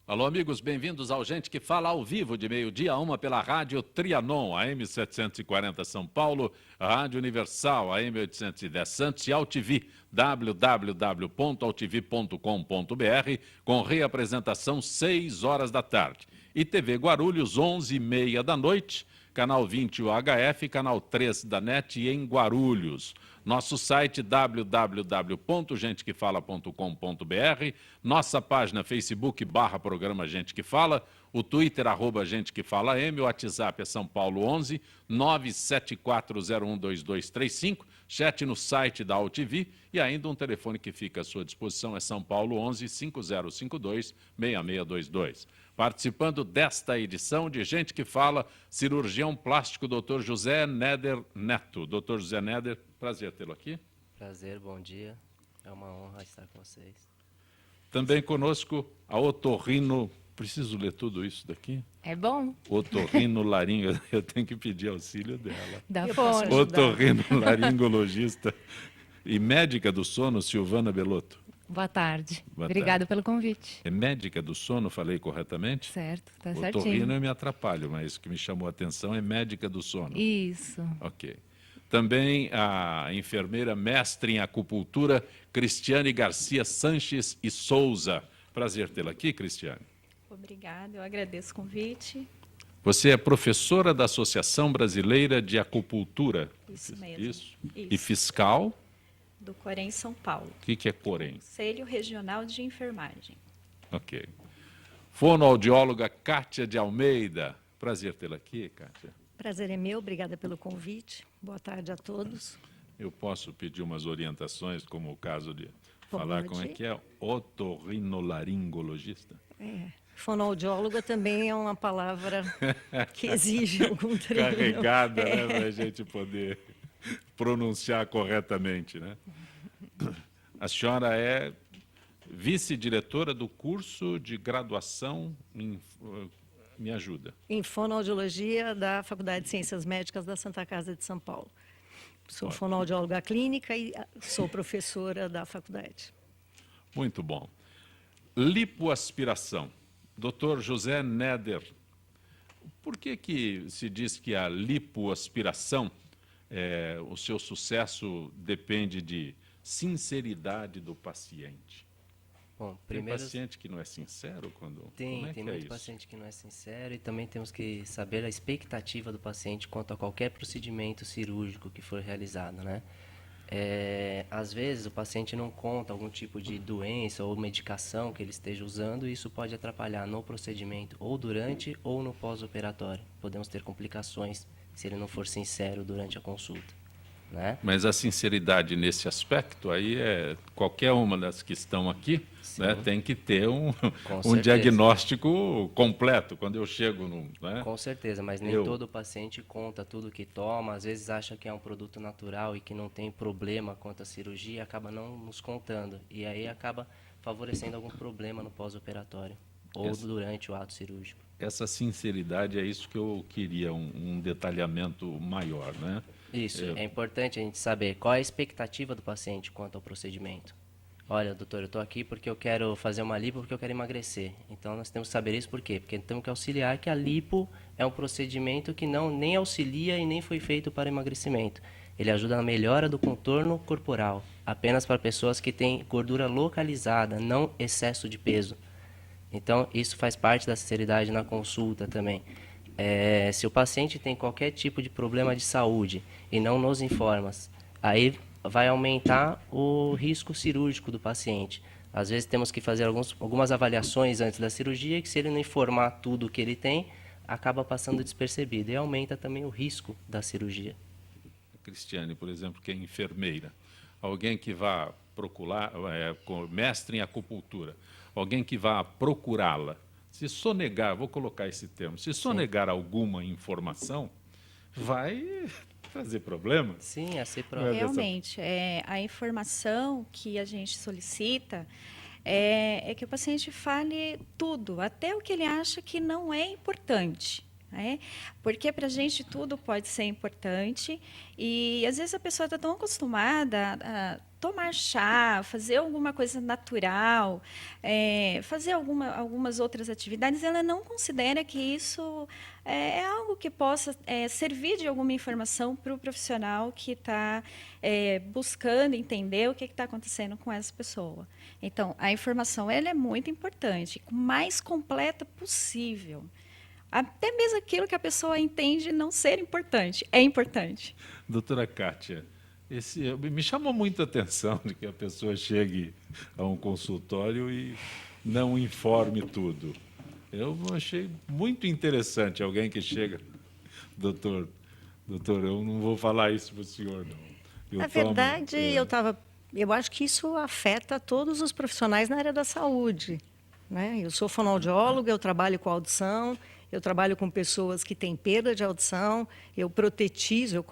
Alô, amigos, bem-vindos ao Gente que Fala ao vivo, de meio-dia a 1 pela Rádio Trianon, AM 740 São Paulo, Rádio Universal, AM 810 Santos e AltV, www.altv.com.br, com reapresentação 6 horas da tarde. E TV Guarulhos, 11h30 da noite, canal 20 UHF, canal 3 da NET em Guarulhos. Nosso site www.gentequefala.com.br, nossa página Facebook /programa Gente que Fala, o Twitter @Gente que Fala M, o WhatsApp é São Paulo 11 974012235, chat no site da AltV e ainda um telefone que fica à sua disposição é São Paulo 11 5052 6622. Participando desta edição de Gente que Fala, cirurgião plástico Dr. José Néder Neto. Dr. José Néder, prazer tê-lo aqui. Prazer, bom dia. É uma honra estar com vocês. Também conosco a otorrino... Preciso ler tudo isso daqui? É bom. Otorrinolaringo, eu tenho que pedir auxílio dela. Da fone. Otorrinolaringologista e médica do sono, Silvana Belotto. Boa tarde. Boa Obrigada tarde. pelo convite. É médica do sono, falei corretamente? Certo, tá Otorrino certinho. eu me atrapalho, mas o que me chamou a atenção é médica do sono. Isso. Ok. Também a enfermeira mestre em acupuntura, Cristiane Garcia Sanches e Souza. Prazer tê-la aqui, Cristiane. Obrigada, eu agradeço o convite. Você é professora da Associação Brasileira de Acupuntura. Isso mesmo. Isso. E fiscal? Do Corém São Paulo. O que é Corém? Conselho Regional de Enfermagem. Ok. Fonoaudióloga Kátia de Almeida. Prazer tê-la aqui, Kátia. Prazer é meu, obrigada pelo convite. Boa tarde a todos. Eu posso pedir umas orientações, como o caso de falar como é que é? Otorrinolaringologista? Fonoaudióloga também é uma palavra que exige algum treino. Carregada, né, para a gente poder pronunciar corretamente, né? A senhora é vice-diretora do curso de graduação em... Me ajuda. Em fonoaudiologia da Faculdade de Ciências Médicas da Santa Casa de São Paulo. Sou fonoaudióloga clínica e sou professora da faculdade. Muito bom. Lipoaspiração. Dr. José Néder, por que se diz que a lipoaspiração, o seu sucesso depende de sinceridade do paciente? Bom, Tem primeiro, paciente que não é sincero quando... tem que muito é isso? paciente que não é sincero e também temos que saber a expectativa do paciente quanto a qualquer procedimento cirúrgico que for realizado, né? Às vezes o paciente não conta algum tipo de doença ou medicação que ele esteja usando e isso pode atrapalhar no procedimento ou durante ou no pós-operatório. Podemos ter complicações se ele não for sincero durante a consulta, né? Mas a sinceridade nesse aspecto aí qualquer uma das que estão aqui, né, tem que ter um certeza. diagnóstico completo quando eu chego no... Né? Com certeza, mas nem todo paciente conta tudo que toma, às vezes acha que é um produto natural e que não tem problema quanto à cirurgia, acaba não nos contando e aí acaba favorecendo algum problema no pós-operatório ou durante o ato cirúrgico. Essa sinceridade é isso que eu queria, um detalhamento maior, né? Isso, é importante a gente saber qual é a expectativa do paciente quanto ao procedimento. Olha, doutor, eu estou aqui porque eu quero fazer uma lipo, porque eu quero emagrecer. Então, nós temos que saber isso por quê? Porque temos que auxiliar que a lipo é um procedimento que nem auxilia e nem foi feito para emagrecimento. Ele ajuda na melhora do contorno corporal, apenas para pessoas que têm gordura localizada, não excesso de peso. Então, isso faz parte da sinceridade na consulta também. Se o paciente tem qualquer tipo de problema de saúde e não nos informa, aí vai aumentar o risco cirúrgico do paciente. Às vezes temos que fazer algumas avaliações antes da cirurgia, que se ele não informar tudo o que ele tem, acaba passando despercebido e aumenta também o risco da cirurgia. Cristiane, por exemplo, que é enfermeira, alguém que vá procurar, mestre em acupuntura, alguém que vá procurá-la, se sonegar, vou colocar esse termo, se sonegar alguma informação, vai trazer problema. Sim, a ser problema. Realmente, a informação que a gente solicita é que o paciente fale tudo, até o que ele acha que não é importante. Porque para a gente tudo pode ser importante e às vezes a pessoa está tão acostumada a tomar chá, fazer alguma coisa natural, fazer algumas outras atividades, ela não considera que isso é algo que possa servir de alguma informação para o profissional que está buscando entender o que está acontecendo com essa pessoa. Então, a informação ela é muito importante, o mais completa possível. Até mesmo aquilo que a pessoa entende não ser importante, é importante. Doutora Kátia, me chamou muito a atenção de que a pessoa chegue a um consultório e não informe tudo. Eu achei muito interessante alguém que chega, doutor, eu não vou falar isso para o senhor, não. Na verdade, eu acho que isso afeta todos os profissionais na área da saúde, né? Eu sou fonoaudióloga, eu trabalho com audição, eu trabalho com pessoas que têm perda de audição, eu protetizo,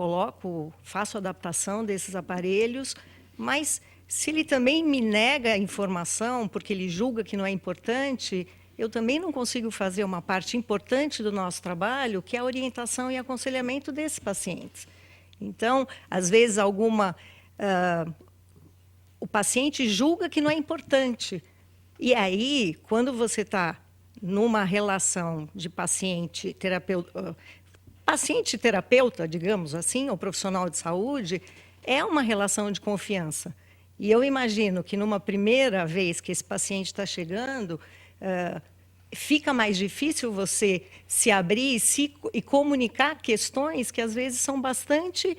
faço adaptação desses aparelhos, mas se ele também me nega a informação porque ele julga que não é importante, eu também não consigo fazer uma parte importante do nosso trabalho, que é a orientação e aconselhamento desses pacientes. Então, às vezes, o paciente julga que não é importante. E aí, quando você está numa relação de paciente-terapeuta, digamos assim, ou profissional de saúde, é uma relação de confiança. E eu imagino que, numa primeira vez que esse paciente está chegando, fica mais difícil você se abrir e comunicar questões que, às vezes, são bastante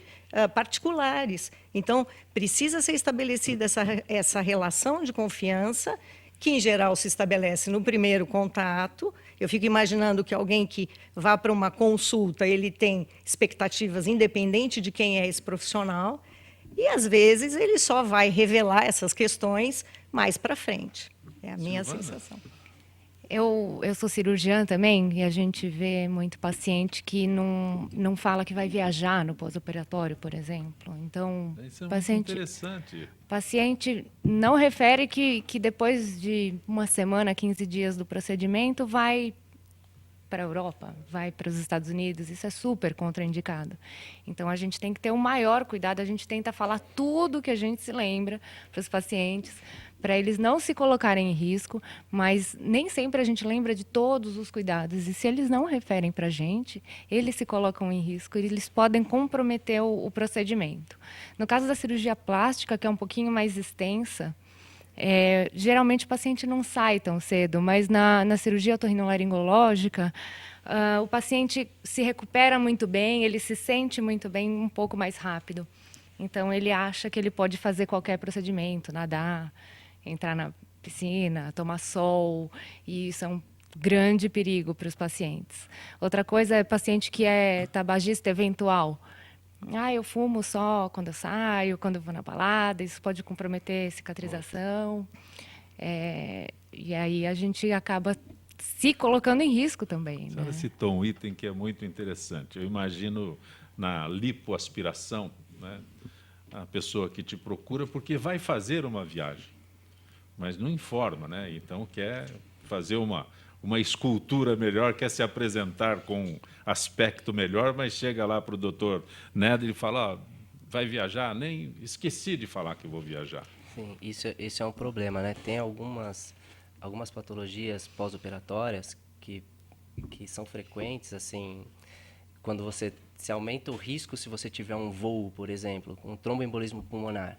particulares. Então, precisa ser estabelecida essa relação de confiança, que, em geral, se estabelece no primeiro contato. Eu fico imaginando que alguém que vá para uma consulta, ele tem expectativas independente de quem é esse profissional, e, às vezes, ele só vai revelar essas questões mais para frente. É a minha sensação. Eu sou cirurgiã também, e a gente vê muito paciente que não fala que vai viajar no pós-operatório, por exemplo. Então, isso é muito interessante. Paciente não refere que depois de uma semana, 15 dias do procedimento, vai para a Europa, vai para os Estados Unidos. Isso é super contraindicado. Então, a gente tem que ter o maior cuidado, a gente tenta falar tudo que a gente se lembra para os pacientes, para eles não se colocarem em risco, mas nem sempre a gente lembra de todos os cuidados. E se eles não referem para a gente, eles se colocam em risco e eles podem comprometer o procedimento. No caso da cirurgia plástica, que é um pouquinho mais extensa, geralmente o paciente não sai tão cedo, mas na cirurgia otorrinolaringológica, o paciente se recupera muito bem, ele se sente muito bem um pouco mais rápido. Então, ele acha que ele pode fazer qualquer procedimento, nadar, entrar na piscina, tomar sol, e isso é um grande perigo para os pacientes. Outra coisa é paciente que é tabagista eventual. Eu fumo só quando eu saio, quando eu vou na balada, isso pode comprometer a cicatrização. E aí a gente acaba se colocando em risco também. A senhora citou um item que é muito interessante. Eu imagino na lipoaspiração, né, a pessoa que te procura porque vai fazer uma viagem, mas não informa, né? Então quer fazer uma escultura melhor, quer se apresentar com um aspecto melhor, mas chega lá para o doutor Néder e fala, vai viajar? Nem esqueci de falar que vou viajar. Sim, isso é um problema, né? Tem algumas patologias pós-operatórias que são frequentes, assim, quando você se aumenta o risco se você tiver um voo, por exemplo, com um tromboembolismo pulmonar.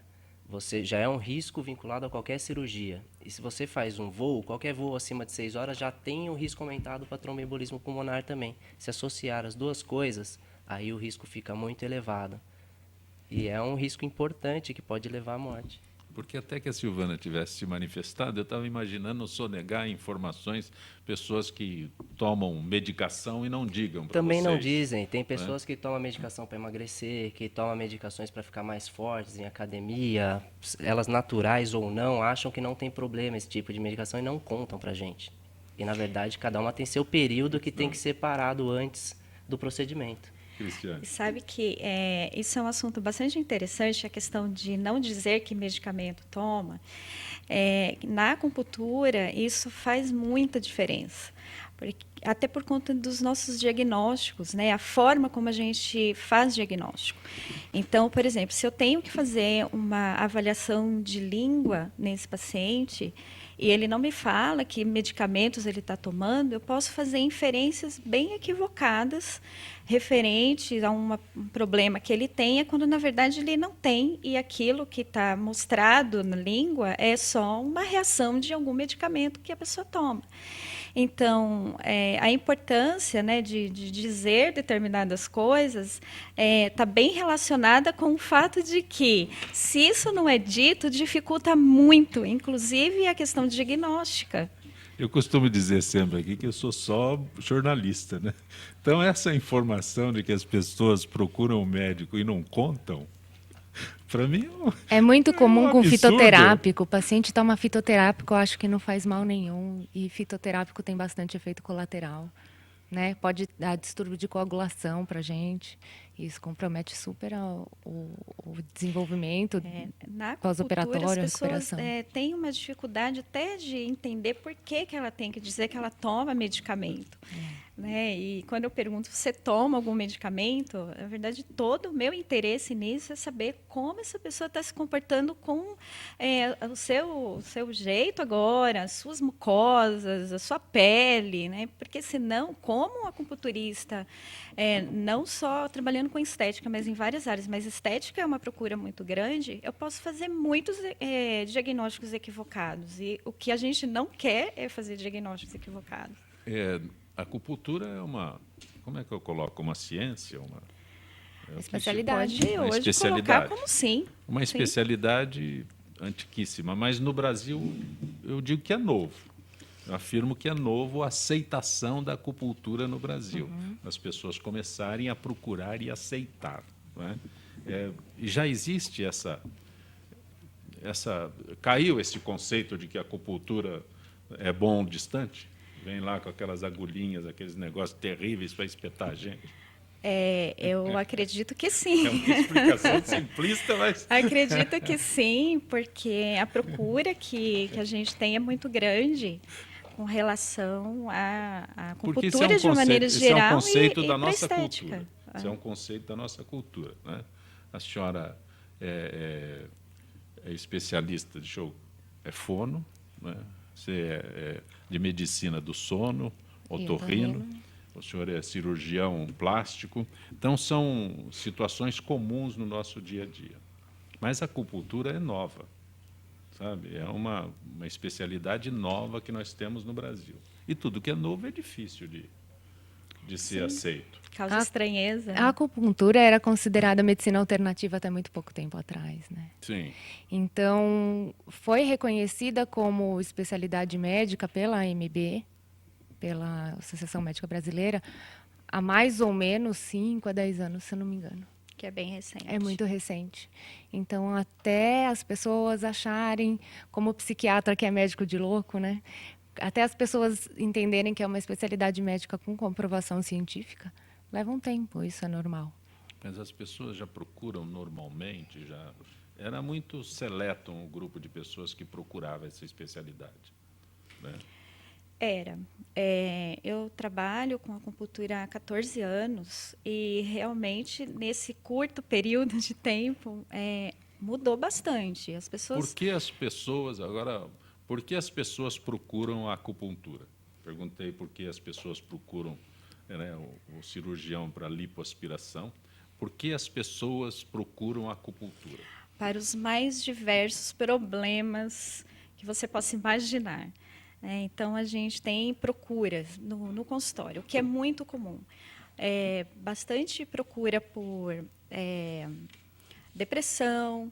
Você já é um risco vinculado a qualquer cirurgia. E se você faz um voo, qualquer voo acima de 6 horas já tem um risco aumentado para tromboembolismo pulmonar também. Se associar as duas coisas, aí o risco fica muito elevado. E é um risco importante que pode levar à morte. Porque até que a Silvana tivesse se manifestado, eu estava imaginando sonegar informações, pessoas que tomam medicação e não digam para vocês. Também não dizem. Tem pessoas que tomam medicação para emagrecer, que tomam medicações para ficar mais fortes em academia, elas naturais ou não, acham que não tem problema esse tipo de medicação e não contam para a gente. E, na verdade, cada uma tem seu período que tem que ser parado antes do procedimento. Cristiane. Sabe que isso é um assunto bastante interessante, a questão de não dizer que medicamento toma. Na acupuntura, isso faz muita diferença, até por conta dos nossos diagnósticos, né? A forma como a gente faz diagnóstico. Então, por exemplo, se eu tenho que fazer uma avaliação de língua nesse paciente e ele não me fala que medicamentos ele está tomando, eu posso fazer inferências bem equivocadas referentes a um problema que ele tenha, quando na verdade ele não tem, e aquilo que está mostrado na língua é só uma reação de algum medicamento que a pessoa toma. Então, a importância, né, de dizer determinadas coisas está bem relacionada com o fato de que, se isso não é dito, dificulta muito, inclusive a questão diagnóstica. Eu costumo dizer sempre aqui que eu sou só jornalista, né? Então, essa informação de que as pessoas procuram o médico e não contam, para mim É muito comum com absurdo. fitoterápico. O paciente toma fitoterápico, eu acho que não faz mal nenhum. E fitoterápico tem bastante efeito colateral, né? Pode dar distúrbio de coagulação para a gente. Isso compromete super o desenvolvimento Na acupuntura, pós-operatório, a as pessoas recuperação. têm uma dificuldade até de entender por que ela tem que dizer que ela toma medicamento. Né? E quando eu pergunto, você toma algum medicamento? Na verdade, todo o meu interesse nisso é saber como essa pessoa está se comportando com o seu jeito agora, as suas mucosas, a sua pele. Né? Porque senão, como um acupunturista, não só trabalhando com estética, mas em várias áreas, mas estética é uma procura muito grande, eu posso fazer muitos diagnósticos equivocados. E o que a gente não quer é fazer diagnósticos equivocados. A acupuntura é uma, como é que eu coloco? Uma ciência? Especialidade. Pode Uma hoje especialidade. colocar como sim. Uma Sim. especialidade antiquíssima, mas no Brasil eu digo que é novo. Eu afirmo que é novo a aceitação da acupuntura no Brasil. As pessoas começarem a procurar e aceitar. Né? E já existe caiu esse conceito de que a acupuntura é bom distante? Vem lá com aquelas agulhinhas, aqueles negócios terríveis para espetar a gente. Eu acredito que sim. É uma explicação simplista, mas... Acredito que sim, porque a procura que a gente tem é muito grande com relação à Porque acupuntura de uma maneira geral isso é um conceito e da pra nossa estética. cultura. Isso é um conceito da nossa cultura. Né? A senhora é especialista é fono, né? Você é de medicina do sono, otorrino, o senhor é cirurgião plástico. Então, são situações comuns no nosso dia a dia. Mas a acupuntura é nova, sabe? É uma especialidade nova que nós temos no Brasil. E tudo que é novo é difícil de ser aceito. Causa estranheza. A acupuntura era considerada medicina alternativa até muito pouco tempo atrás, né? Sim. Então, foi reconhecida como especialidade médica pela AMB, pela Associação Médica Brasileira, há mais ou menos 5 a 10 anos, se eu não me engano. Que é bem recente. É muito recente. Então, até as pessoas acharem, como psiquiatra que é médico de louco, né? Até as pessoas entenderem que é uma especialidade médica com comprovação científica, leva um tempo, isso é normal. Mas as pessoas já procuram normalmente, era muito seleto um grupo de pessoas que procurava essa especialidade. Né? Eu trabalho com acupuntura há 14 anos e realmente nesse curto período de tempo mudou bastante. As pessoas... Por que as pessoas procuram a acupuntura? Perguntei por que as pessoas procuram, né, o cirurgião para lipoaspiração. Por que as pessoas procuram a acupuntura? Para os mais diversos problemas que você possa imaginar. Então, a gente tem procuras no consultório, o que é muito comum. Bastante procura por depressão,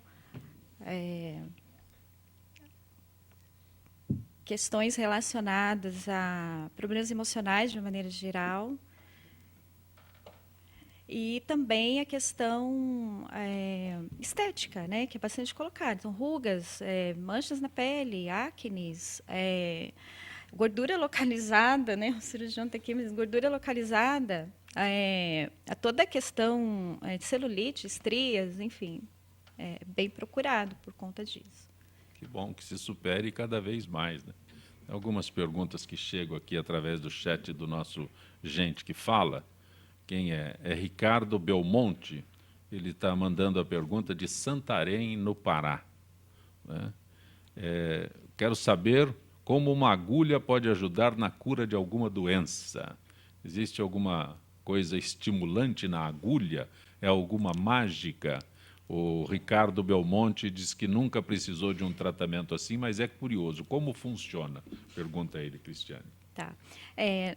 questões relacionadas a problemas emocionais de uma maneira geral. E também a questão estética, né, que é bastante colocada. Então, rugas, manchas na pele, acnes, gordura localizada, né, o cirurgião está aqui, mas gordura localizada, a toda a questão de celulite, estrias, enfim, bem procurado por conta disso. Que bom que se supere cada vez mais. Né? Algumas perguntas que chegam aqui através do chat do nosso Gente que Fala. Quem é? É Ricardo Belmonte. Ele está mandando a pergunta de Santarém, no Pará, né? Quero saber como uma agulha pode ajudar na cura de alguma doença. Existe alguma coisa estimulante na agulha? É alguma mágica? O Ricardo Belmonte diz que nunca precisou de um tratamento assim, mas é curioso. Como funciona? Pergunta ele, Cristiane. Tá.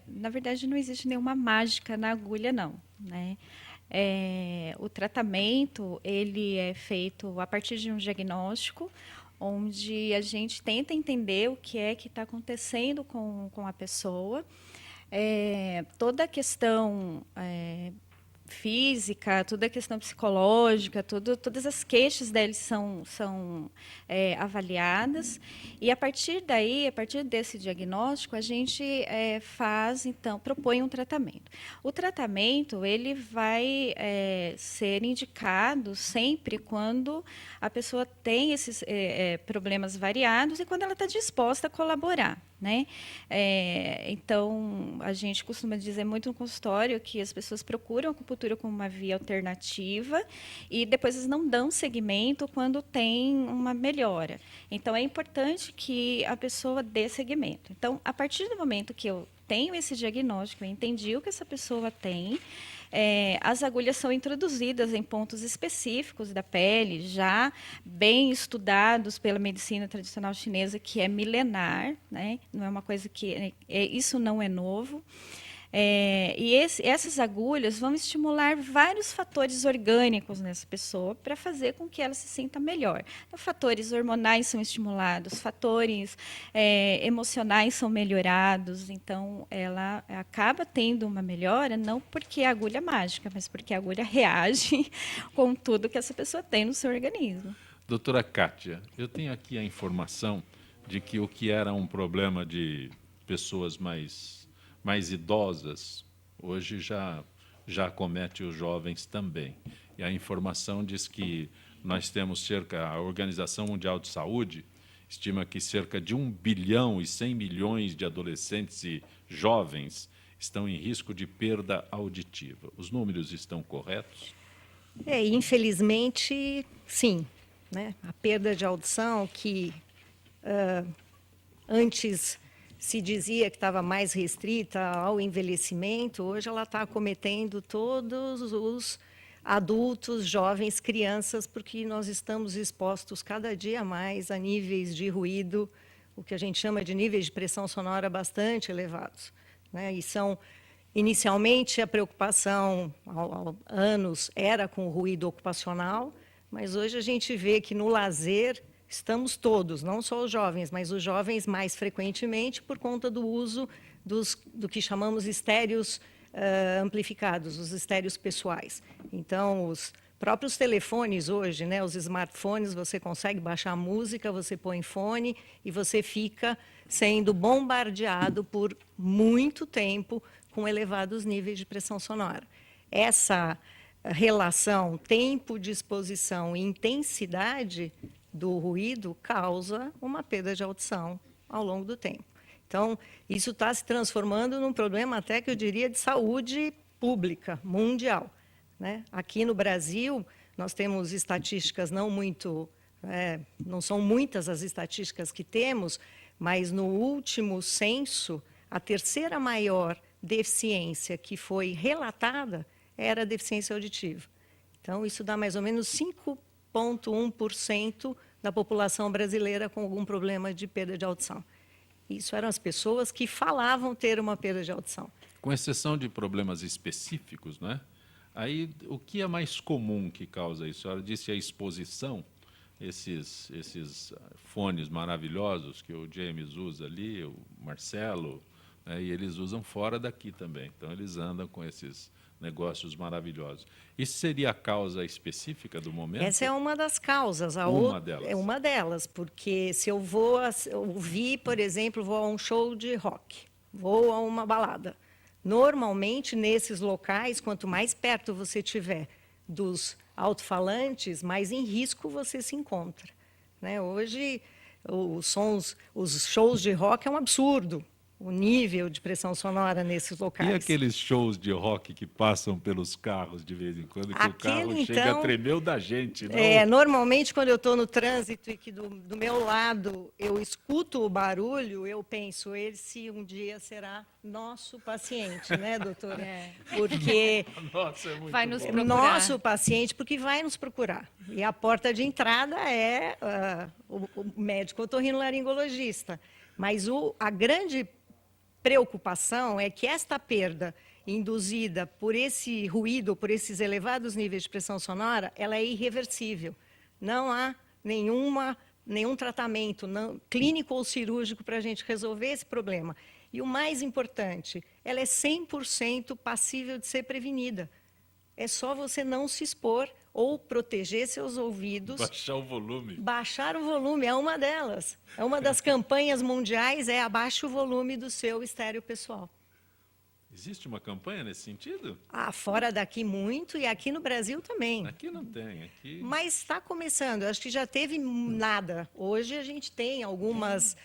Na verdade, não existe nenhuma mágica na agulha, não, né? O tratamento ele é feito a partir de um diagnóstico, onde a gente tenta entender o que é que está acontecendo com a pessoa. Toda a questão física, toda a questão psicológica, todas as queixas deles são avaliadas, e a partir daí, a partir desse diagnóstico, a gente propõe um tratamento. O tratamento ele vai ser indicado sempre quando a pessoa tem esses problemas variados e quando ela está disposta a colaborar, né? Então, a gente costuma dizer muito no consultório que as pessoas procuram a acupuntura como uma via alternativa e depois eles não dão seguimento quando tem uma melhora. Então, é importante que a pessoa dê seguimento. Então, a partir do momento que eu tenho esse diagnóstico, eu entendi o que essa pessoa tem, as agulhas são introduzidas em pontos específicos da pele, já bem estudados pela medicina tradicional chinesa, que é milenar, né? Não é uma coisa que... isso não é novo. Essas agulhas vão estimular vários fatores orgânicos nessa pessoa para fazer com que ela se sinta melhor. Então, fatores hormonais são estimulados, fatores emocionais são melhorados. Então, ela acaba tendo uma melhora, não porque a agulha é mágica, mas porque a agulha reage com tudo que essa pessoa tem no seu organismo. Doutora Kátia, eu tenho aqui a informação de que o que era um problema de pessoas mais idosas, hoje já acomete os jovens também. E a informação diz que nós temos a Organização Mundial de Saúde estima que cerca de 1 bilhão e 100 milhões de adolescentes e jovens estão em risco de perda auditiva. Os números estão corretos? Infelizmente, sim, né? A perda de audição, que antes se dizia que estava mais restrita ao envelhecimento, hoje ela está acometendo todos os adultos, jovens, crianças, porque nós estamos expostos cada dia mais a níveis de ruído, o que a gente chama de níveis de pressão sonora bastante elevados, né? E inicialmente, a preocupação há anos era com o ruído ocupacional, mas hoje a gente vê que no lazer estamos todos, não só os jovens, mas os jovens mais frequentemente por conta do uso do que chamamos estéreos amplificados, os estéreos pessoais. Então, os próprios telefones hoje, né, os smartphones, você consegue baixar música, você põe fone e você fica sendo bombardeado por muito tempo com elevados níveis de pressão sonora. Essa relação tempo de exposição e intensidade do ruído causa uma perda de audição ao longo do tempo. Então, isso está se transformando num problema até que eu diria de saúde pública, mundial, né? Aqui no Brasil, nós temos estatísticas não são muitas as estatísticas que temos, mas no último censo, a terceira maior deficiência que foi relatada era a deficiência auditiva. Então, isso dá mais ou menos 5,1% da população brasileira com algum problema de perda de audição. Isso eram as pessoas que falavam ter uma perda de audição. Com exceção de problemas específicos, né? Aí, o que é mais comum que causa isso? A senhora disse a exposição, esses fones maravilhosos que o James usa ali, o Marcelo, né? E eles usam fora daqui também. Então, eles andam com esses negócios maravilhosos. Isso seria a causa específica do momento? Essa é uma das causas. Uma delas. É uma delas, porque se eu vou ouvir, por exemplo, vou a um show de rock, vou a uma balada. Normalmente, nesses locais, quanto mais perto você estiver dos alto-falantes, mais em risco você se encontra, né? Hoje, os sons, os shows de rock é um absurdo. O nível de pressão sonora nesses locais. E aqueles shows de rock que passam pelos carros de vez em quando, que o carro chega a então, tremer o da gente, não? Normalmente, quando eu estou no trânsito e que do meu lado eu escuto o barulho, eu penso, esse um dia será nosso paciente, né, doutora? Porque Nossa, é muito Vai nos bom. procurar. nosso paciente, porque vai nos procurar. E a porta de entrada é o médico otorrinolaringologista. Mas a grande preocupação é que esta perda induzida por esse ruído, por esses elevados níveis de pressão sonora, ela é irreversível. Não há nenhum tratamento clínico ou cirúrgico para a gente resolver esse problema. E o mais importante, ela é 100% passível de ser prevenida. É só você não se expor ou proteger seus ouvidos. Baixar o volume. Baixar o volume é uma delas. É uma das campanhas mundiais, abaixe o volume do seu estéreo pessoal. Existe uma campanha nesse sentido? Fora daqui muito e aqui no Brasil também. Aqui não tem. Aqui... Mas está começando, acho que já teve nada. Hoje a gente tem algumas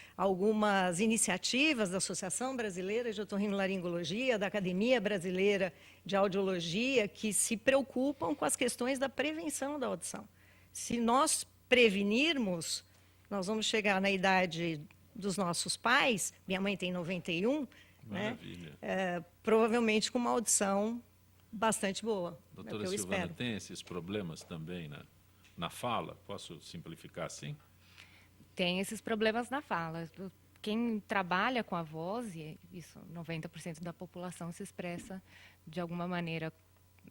iniciativas da Associação Brasileira de Otorrinolaringologia, da Academia Brasileira de Audiologia, que se preocupam com as questões da prevenção da audição. Se nós prevenirmos, nós vamos chegar na idade dos nossos pais, minha mãe tem 91, Maravilha. provavelmente com uma audição bastante boa. Doutora é o que eu Silvana, espero. tem esses problemas também na fala? Posso simplificar assim? Tem esses problemas na fala. Quem trabalha com a voz, e isso 90% da população se expressa de alguma maneira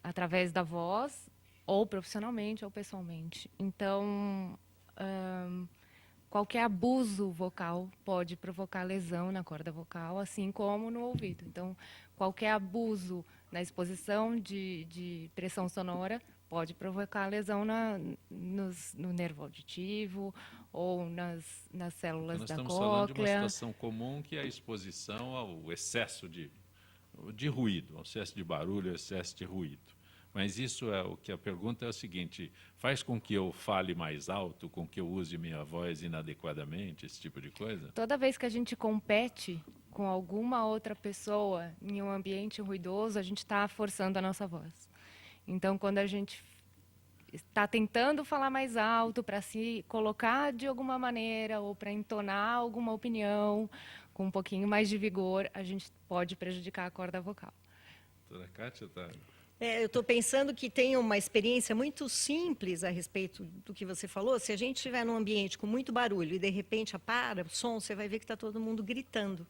através da voz, ou profissionalmente ou pessoalmente. Então, qualquer abuso vocal pode provocar lesão na corda vocal, assim como no ouvido. Então, qualquer abuso na exposição de pressão sonora pode provocar lesão no nervo auditivo ou nas células Nós da estamos falando de uma cóclea. situação comum, que é a exposição ao excesso de ruído, ao excesso de barulho, ao excesso de ruído. Mas isso é o que a pergunta é o seguinte: faz com que eu fale mais alto, com que eu use minha voz inadequadamente, esse tipo de coisa? Toda vez que a gente compete com alguma outra pessoa em um ambiente ruidoso, a gente está forçando a nossa voz. Então, quando a gente está tentando falar mais alto para se colocar de alguma maneira ou para entonar alguma opinião com um pouquinho mais de vigor, a gente pode prejudicar a corda vocal. Doutora Kátia está... Eu estou pensando que tem uma experiência muito simples a respeito do que você falou. Se a gente estiver num ambiente com muito barulho e, de repente, apara o som, você vai ver que está todo mundo gritando.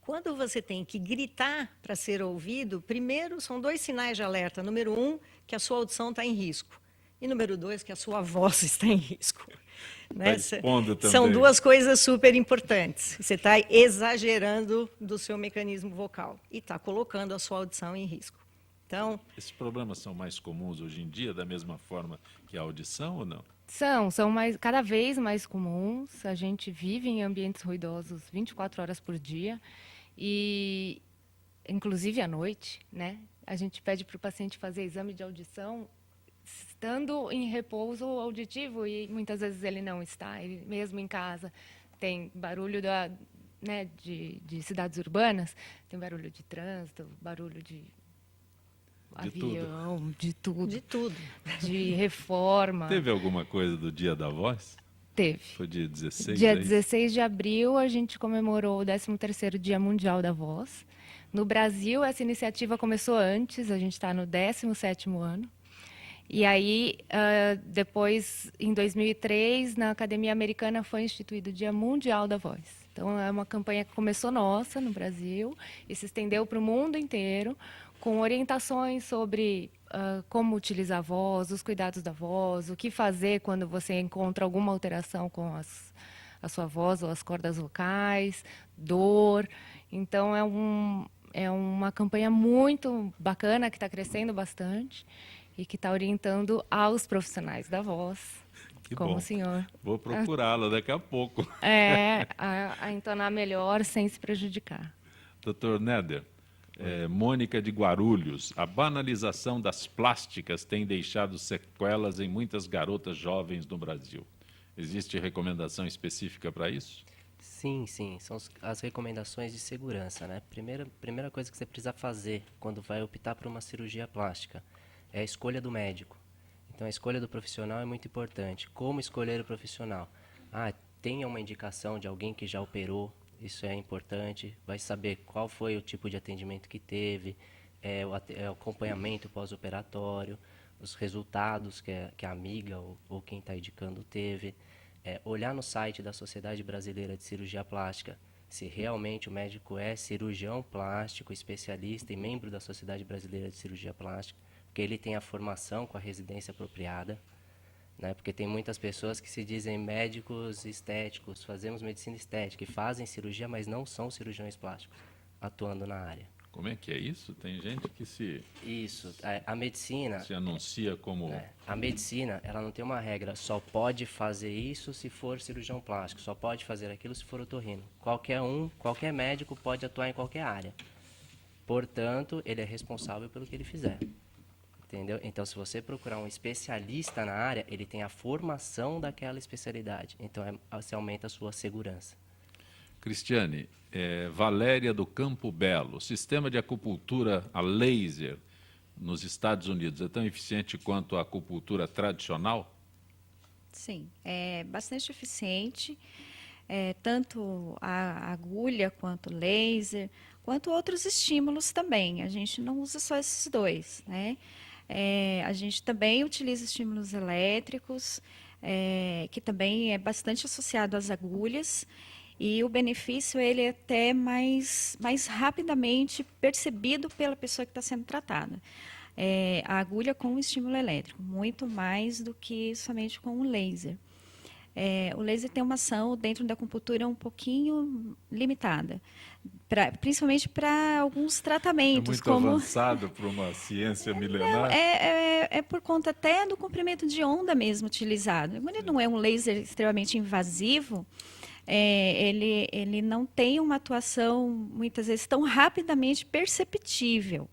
Quando você tem que gritar para ser ouvido, primeiro, são 2 sinais de alerta. Número 1, que a sua audição está em risco. E número 2, que a sua voz está em risco. Né? expondo também. São 2 coisas super importantes. Você está exagerando do seu mecanismo vocal e está colocando a sua audição em risco. Então, Esses problemas são mais comuns hoje em dia, da mesma forma que a audição, ou não? São cada vez mais comuns. A gente vive em ambientes ruidosos 24 horas por dia e, inclusive à noite, né? A gente pede para o paciente fazer exame de audição estando em repouso auditivo e muitas vezes ele não está. Ele, mesmo em casa, tem barulho de cidades urbanas, tem barulho de trânsito, barulho de avião, de tudo. de tudo. De reforma. Teve alguma coisa do Dia da Voz? Teve. Foi dia 16? Dia é isso? 16 de abril, a gente comemorou o 13º Dia Mundial da Voz. No Brasil, essa iniciativa começou antes, a gente está no 17º ano. E aí, depois, em 2003, na Academia Americana, foi instituído o Dia Mundial da Voz. Então, é uma campanha que começou nossa, no Brasil, e se estendeu para o mundo inteiro, com orientações sobre como utilizar a voz, os cuidados da voz, o que fazer quando você encontra alguma alteração com a sua voz ou as cordas vocais, dor. Então, é uma campanha muito bacana, que está crescendo bastante e que está orientando aos profissionais da voz, Que como bom. o senhor. Vou procurá-la daqui a pouco. A entonar melhor sem se prejudicar. Doutor Néder, Mônica de Guarulhos, a banalização das plásticas tem deixado sequelas em muitas garotas jovens no Brasil. Existe recomendação específica para isso? Sim, sim, são as recomendações de segurança, né? Primeira coisa que você precisa fazer quando vai optar por uma cirurgia plástica é a escolha do médico. Então, a escolha do profissional é muito importante. Como escolher o profissional? Tenha uma indicação de alguém que já operou, isso é importante. Vai saber qual foi o tipo de atendimento que teve, o acompanhamento pós-operatório, os resultados que a amiga ou quem está indicando teve. Olhar no site da Sociedade Brasileira de Cirurgia Plástica se realmente o médico é cirurgião plástico, especialista e membro da Sociedade Brasileira de Cirurgia Plástica, porque ele tem a formação com a residência apropriada, né? Porque tem muitas pessoas que se dizem médicos estéticos, fazemos medicina estética e fazem cirurgia, mas não são cirurgiões plásticos, atuando na área. Como é que é isso? Tem gente que Isso, a medicina... se anuncia como... A medicina, ela não tem uma regra, só pode fazer isso se for cirurgião plástico, só pode fazer aquilo se for otorrino. Qualquer médico pode atuar em qualquer área. Portanto, ele é responsável pelo que ele fizer. Entendeu? Então, se você procurar um especialista na área, ele tem a formação daquela especialidade. Então, você aumenta a sua segurança. Cristiane, Valéria do Campo Belo, sistema de acupuntura a laser nos Estados Unidos é tão eficiente quanto a acupuntura tradicional? Sim, é bastante eficiente, tanto a agulha quanto o laser, quanto outros estímulos também. A gente não usa só esses dois, né? A gente também utiliza estímulos elétricos, que também é bastante associado às agulhas, e o benefício ele é até mais rapidamente percebido pela pessoa que está sendo tratada. A agulha com o estímulo elétrico, muito mais do que somente com o laser. O laser tem uma ação dentro da acupuntura um pouquinho limitada, principalmente para alguns tratamentos. Avançado para uma ciência milenar? É por conta até do comprimento de onda mesmo utilizado. Quando ele não é um laser extremamente invasivo, ele não tem uma atuação, muitas vezes, tão rapidamente perceptível.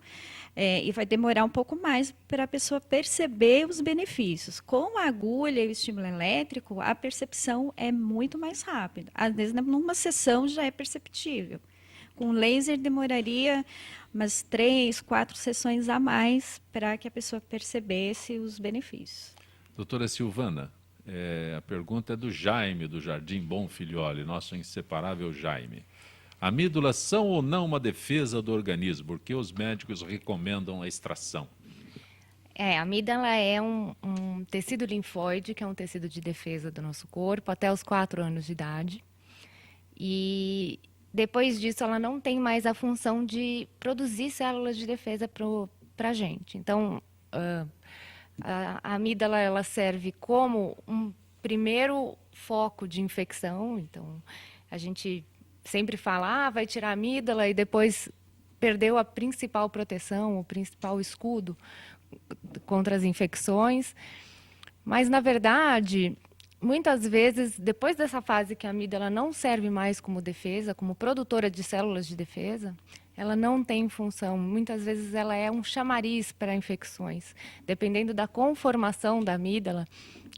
E vai demorar um pouco mais para a pessoa perceber os benefícios. Com a agulha e o estímulo elétrico, a percepção é muito mais rápida. Às vezes, numa sessão já é perceptível. Com laser, demoraria umas 3, 4 sessões a mais para que a pessoa percebesse os benefícios. Doutora Silvana, a pergunta é do Jaime, do Jardim Bom Filhole, nosso inseparável Jaime. Amígdalas são ou não uma defesa do organismo? Porque os médicos recomendam a extração. A amígdala é um tecido linfóide, que é um tecido de defesa do nosso corpo, até os 4 anos de idade. E depois disso, ela não tem mais a função de produzir células de defesa para a gente. Então, a amígdala ela serve como um primeiro foco de infecção. Então, a gente sempre fala, vai tirar a amígdala e depois perdeu a principal proteção, o principal escudo contra as infecções. Mas, na verdade, muitas vezes, depois dessa fase que a amígdala não serve mais como defesa, como produtora de células de defesa, ela não tem função. Muitas vezes ela é um chamariz para infecções. Dependendo da conformação da amígdala,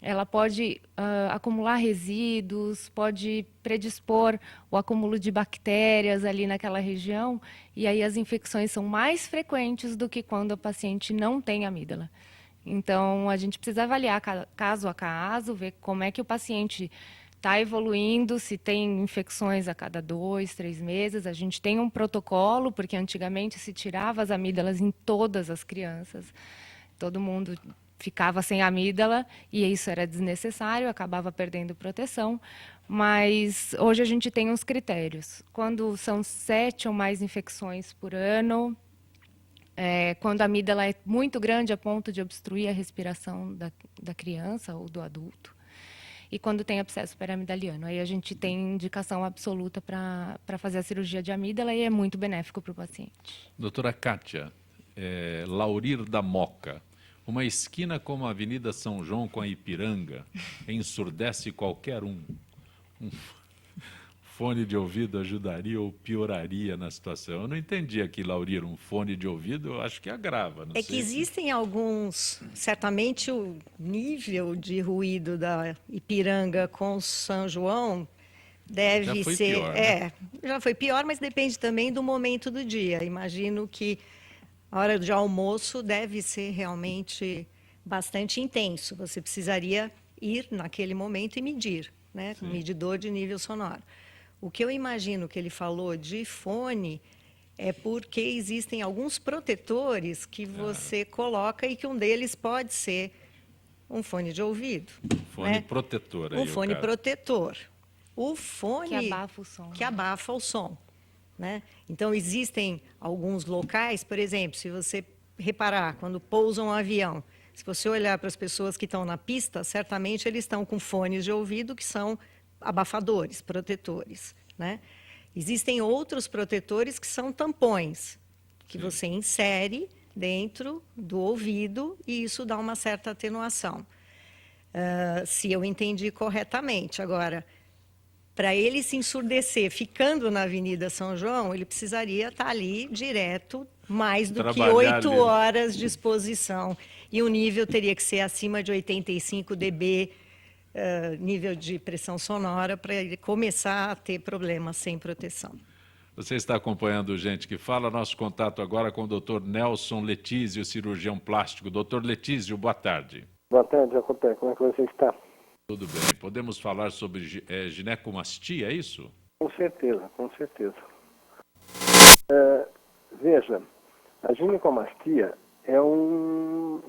ela pode acumular resíduos, pode predispor o acúmulo de bactérias ali naquela região, e aí as infecções são mais frequentes do que quando o paciente não tem amígdala. Então, a gente precisa avaliar caso a caso, ver como é que o paciente está evoluindo, se tem infecções a cada 2, 3 meses. A gente tem um protocolo, porque antigamente se tirava as amígdalas em todas as crianças. Todo mundo ficava sem amígdala e isso era desnecessário, acabava perdendo proteção. Mas hoje a gente tem uns critérios. Quando são 7 ou mais infecções por ano, quando a amígdala é muito grande a ponto de obstruir a respiração da criança ou do adulto, e quando tem abscesso periamidaliano. Aí a gente tem indicação absoluta para fazer a cirurgia de amígdala e é muito benéfico para o paciente. Doutora Kátia, Laurir da Moca, uma esquina como a Avenida São João com a Ipiranga ensurdece qualquer um. fone de ouvido ajudaria ou pioraria na situação? Eu não entendi aqui, Laurira, um fone de ouvido, eu acho que agrava. Não É sei que existem alguns, certamente o nível de ruído da Ipiranga com São João deve Já foi ser... pior, né? Já foi pior, mas depende também do momento do dia. Imagino que a hora de almoço deve ser realmente bastante intenso. Você precisaria ir naquele momento e medir, né? Um medidor de nível sonoro. O que eu imagino que ele falou de fone é porque existem alguns protetores que você coloca e que um deles pode ser um fone de ouvido. Fone né? protetor. Aí, Um o fone caso. protetor. O fone... Que abafa o som. Que abafa o som. Né? Então, existem alguns locais, por exemplo, se você reparar, quando pousa um avião, se você olhar para as pessoas que estão na pista, certamente eles estão com fones de ouvido que são abafadores, protetores. Né? Existem outros protetores que são tampões, que você insere dentro do ouvido e isso dá uma certa atenuação. Se eu entendi corretamente. Agora, para ele se ensurdecer ficando na Avenida São João, ele precisaria estar ali direto, mais do que Trabalhar 8 ali. horas de exposição. E o nível teria que ser acima de 85 dB, nível de pressão sonora, para ele começar a ter problemas sem proteção. Você está acompanhando Gente que Fala. Nosso contato agora com o Dr. Nelson Letísio, cirurgião plástico. Dr. Letísio, boa tarde. Boa tarde, Jacopé. Como é que você está? Tudo bem. Podemos falar sobre ginecomastia, é isso? Com certeza, com certeza. Veja, a ginecomastia é um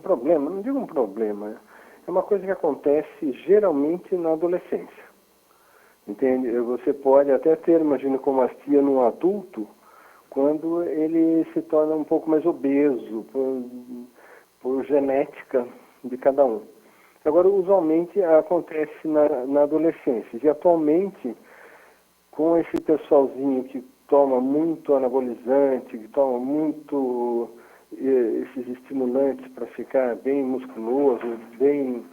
problema, não digo um problema, é uma coisa que acontece geralmente na adolescência. Entende? Você pode até ter uma ginecomastia num adulto quando ele se torna um pouco mais obeso, por genética de cada um. Agora, usualmente acontece na adolescência. E atualmente, com esse pessoalzinho que toma muito anabolizante, que toma muito esses estimulantes para ficar bem musculoso, bem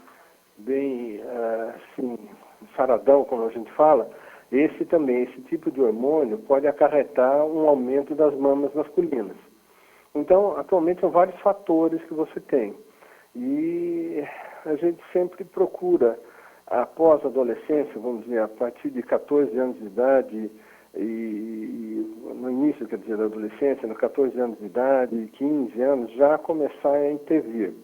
assim, saradão, como a gente fala, esse tipo de hormônio pode acarretar um aumento das mamas masculinas. Então, atualmente são vários fatores que você tem. E a gente sempre procura, após a adolescência, vamos dizer, a partir de 14 anos de idade, e no início, quer dizer, da adolescência, nos 14 anos de idade, 15 anos, já começar a intervir.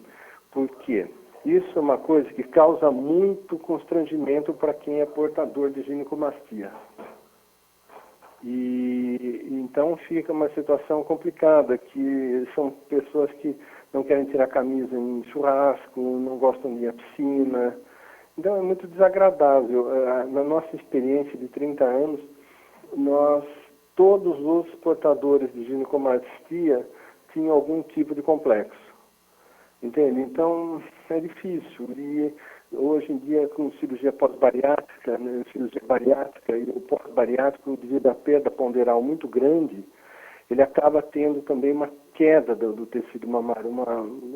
Por quê? Isso é uma coisa que causa muito constrangimento para quem é portador de ginecomastia. E então fica uma situação complicada, que são pessoas que não querem tirar a camisa em churrasco, não gostam de ir à piscina. Então é muito desagradável. Na nossa experiência de 30 anos, todos os portadores de ginecomastia tinham algum tipo de complexo. Entende? Então é difícil. E hoje em dia, com cirurgia pós-bariátrica, né, cirurgia bariátrica e o pós-bariátrico, devido à perda ponderal muito grande, ele acaba tendo também uma queda do tecido mamário.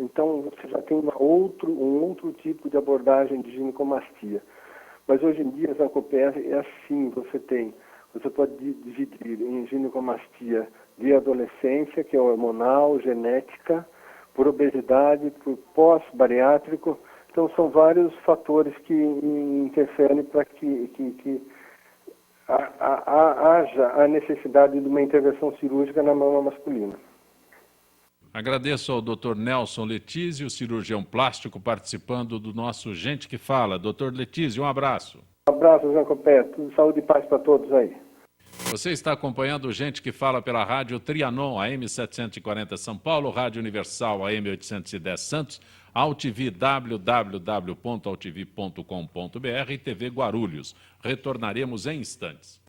Então, você já tem um outro tipo de abordagem de ginecomastia. Mas hoje em dia, Zancopé, é assim, você pode dividir em ginecomastia de adolescência, que é hormonal, genética, por obesidade, por pós-bariátrico. Então, são vários fatores que interferem para que haja a necessidade de uma intervenção cirúrgica na mama masculina. Agradeço ao Dr. Nelson Letísio, cirurgião plástico, participando do nosso Gente que Fala. Dr. Letísio, um abraço. Um abraço, Zancopé. Saúde e paz para todos aí. Você está acompanhando Gente que Fala pela rádio Trianon, AM 740 São Paulo, Rádio Universal, AM 810 Santos, AltV, www.altv.com.br e TV Guarulhos. Retornaremos em instantes.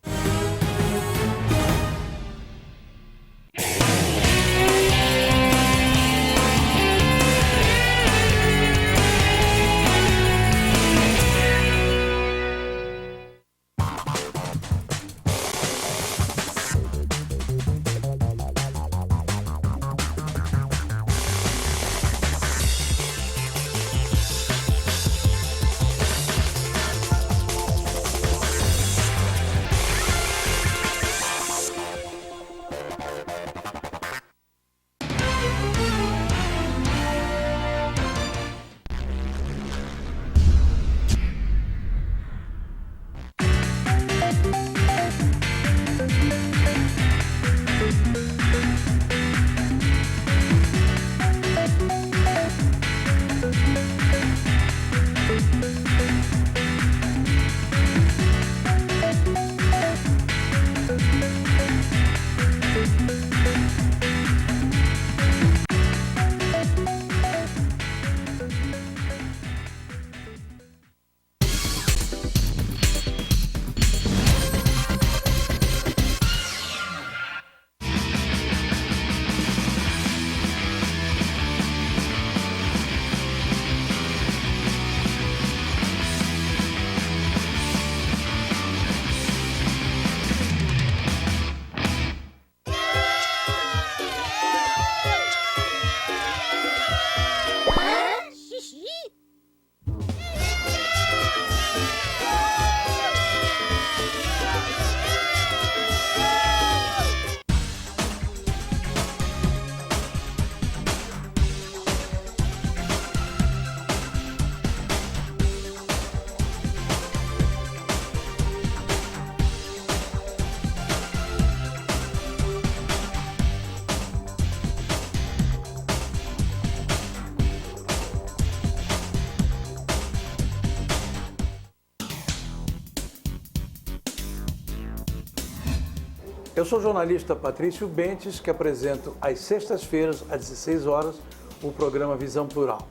Eu sou o jornalista Patrício Bentes, que apresento às sextas-feiras, às 16 horas, o programa Visão Plural.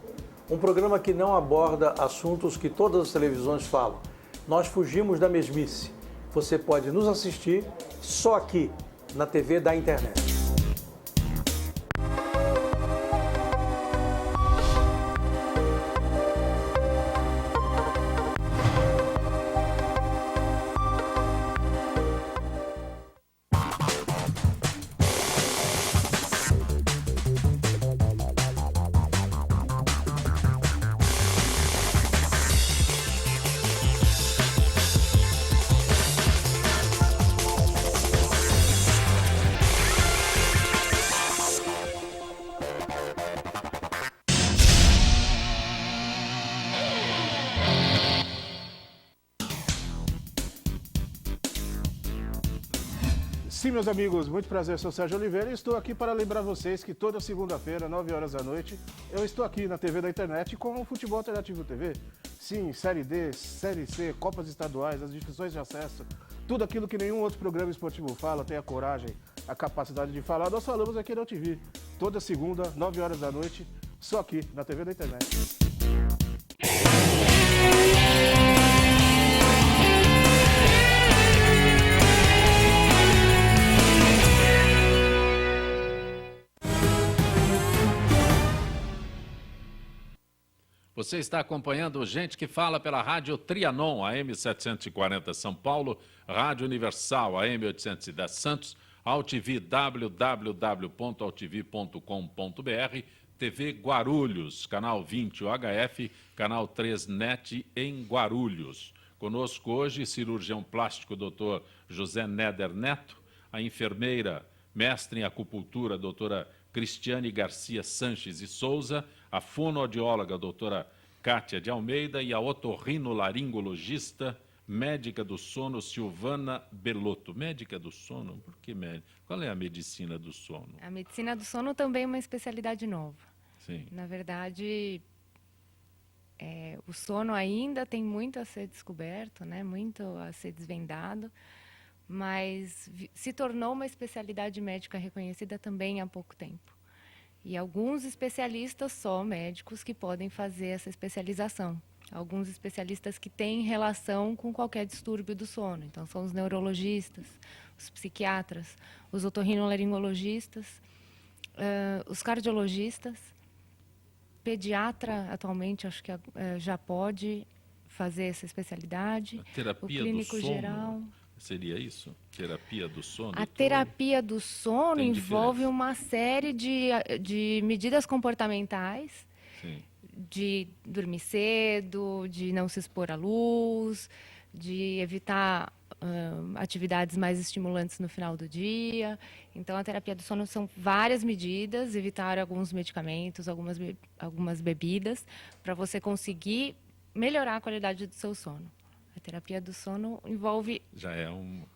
Um programa que não aborda assuntos que todas as televisões falam. Nós fugimos da mesmice. Você pode nos assistir só aqui, na TV da internet. Sim, meus amigos, muito prazer, sou Sérgio Oliveira e estou aqui para lembrar vocês que toda segunda-feira, 9 horas da noite, eu estou aqui na TV da internet com o Futebol Alternativo TV. Sim, Série D, Série C, Copas Estaduais, as divisões de acesso, tudo aquilo que nenhum outro programa esportivo fala, tem a coragem, a capacidade de falar, nós falamos aqui na UTV. Toda segunda, 9 horas da noite, só aqui na TV da internet. Você está acompanhando Gente que Fala pela Rádio Trianon, AM 740 São Paulo, Rádio Universal, AM 810 Santos, AltV, www.altv.com.br, TV Guarulhos, canal 20 UHF, canal 3 NET em Guarulhos. Conosco hoje, cirurgião plástico Dr. José Néder Neto, a enfermeira, mestre em acupuntura, doutora Cristiane Garcia Sanches e Souza, a fonoaudióloga doutora Kátia de Almeida e a otorrinolaringologista, médica do sono, Silvana Belotto. Médica do sono? Por que médica? Qual é a medicina do sono? A medicina do sono também é uma especialidade nova. Sim. Na verdade, o sono ainda tem muito a ser descoberto, né? Muito a ser desvendado, mas se tornou uma especialidade médica reconhecida também há pouco tempo. E alguns especialistas só médicos que podem fazer essa especialização. Alguns especialistas que têm relação com qualquer distúrbio do sono. Então, são os neurologistas, os psiquiatras, os otorrinolaringologistas, os cardiologistas, pediatra, atualmente, acho que já pode fazer essa especialidade. A terapia o clínico do sono geral. Seria isso? Terapia do sono? A terapia do sono Tem envolve diferença. uma série de medidas comportamentais, Sim. de dormir cedo, de não se expor à luz, de evitar atividades mais estimulantes no final do dia. Então, a terapia do sono são várias medidas, evitar alguns medicamentos, algumas bebidas, para você conseguir melhorar a qualidade do seu sono. A terapia do sono envolve Já é muito